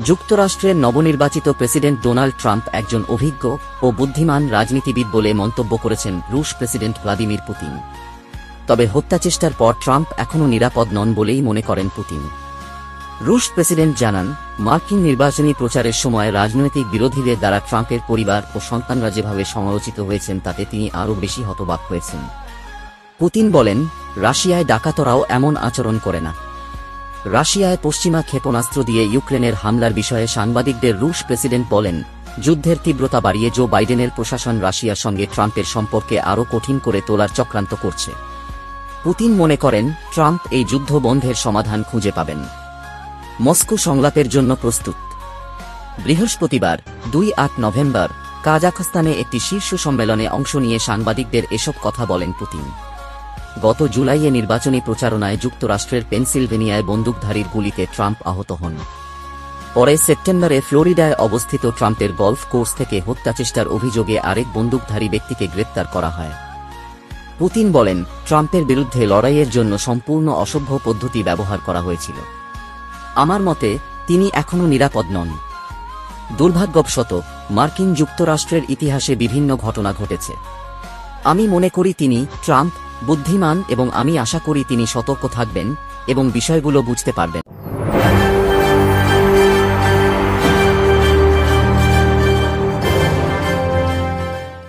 যুক্তরাষ্ট্রের নবনির্বাচিত president Donald Trump একজন অভিজ্ঞ ও বুদ্ধিমান রাজনীতিবিদ বলে মন্তব্য করেছেন রুশ প্রেসিডেন্ট ভ্লাদিমির পুতিন। তবে হত্যাচেষ্টার পর ট্রাম্প এখনও নিরাপদ নন বলেই মনে করেন পুতিন। রুশ প্রেসিডেন্ট জানান, মার্কিন নির্বাচনী প্রচারের সময় রাজনৈতিক বিরোধীদের দ্বারা ট্রাম্পের পরিবার ও সন্তানরা যেভাবে সমালোচিত হয়েছেন তাতে তিনি আরও বেশি হতবাক হয়েছেন। পুতিন বলেন, রাশিয়ায় ডাকাতরাও এমন আচরণ করে না। রাশিয়ায় পশ্চিমা ক্ষেপণাস্ত্র দিয়ে ইউক্রেনের হামলার বিষয়ে সাংবাদিকদের রুশ প্রেসিডেন্ট বলেন, যুদ্ধের তীব্রতা বাড়িয়ে জো বাইডেনের প্রশাসন রাশিয়ার সঙ্গে ট্রাম্পের সম্পর্কে আরও কঠিন করে তোলার চক্রান্ত করছে। পুতিন মনে করেন, ট্রাম্প এই যুদ্ধ বন্ধের সমাধান খুঁজে পাবেন। মস্কো সংলাপের জন্য প্রস্তুত। বৃহস্পতিবার ২ নভেম্বর কাজাখস্তানে একটি শীর্ষ সম্মেলনে অংশ নিয়ে সাংবাদিকদের এসব কথা বলেন পুতিন। গত জুলাইয়ে নির্বাচনী প্রচারণায় যুক্তরাষ্ট্রের পেনসিলভেনিয়ায় বন্দুকধারীর গুলিতে ট্রাম্প আহত হন। পরে সেপ্টেম্বরে ফ্লোরিডায় অবস্থিত ট্রাম্পের গল্ফ কোর্স থেকে হত্যাচেষ্টার অভিযোগে আরেক বন্দুকধারী ব্যক্তিকে গ্রেপ্তার করা হয়। পুতিন বলেন, ট্রাম্পের বিরুদ্ধে লড়াইয়ের জন্য সম্পূর্ণ অসভ্য পদ্ধতি ব্যবহার করা হয়েছিল। আমার মতে তিনি এখনও নিরাপদ নন। দুর্ভাগ্যবশত মার্কিন যুক্তরাষ্ট্রের ইতিহাসে বিভিন্ন ঘটনা ঘটেছে। আমি মনে করি ট্রাম্প বুদ্ধিমান এবং আমি আশা করি তিনি সতর্ক থাকবেন এবং বিষয়গুলো বুঝতে পারবেন।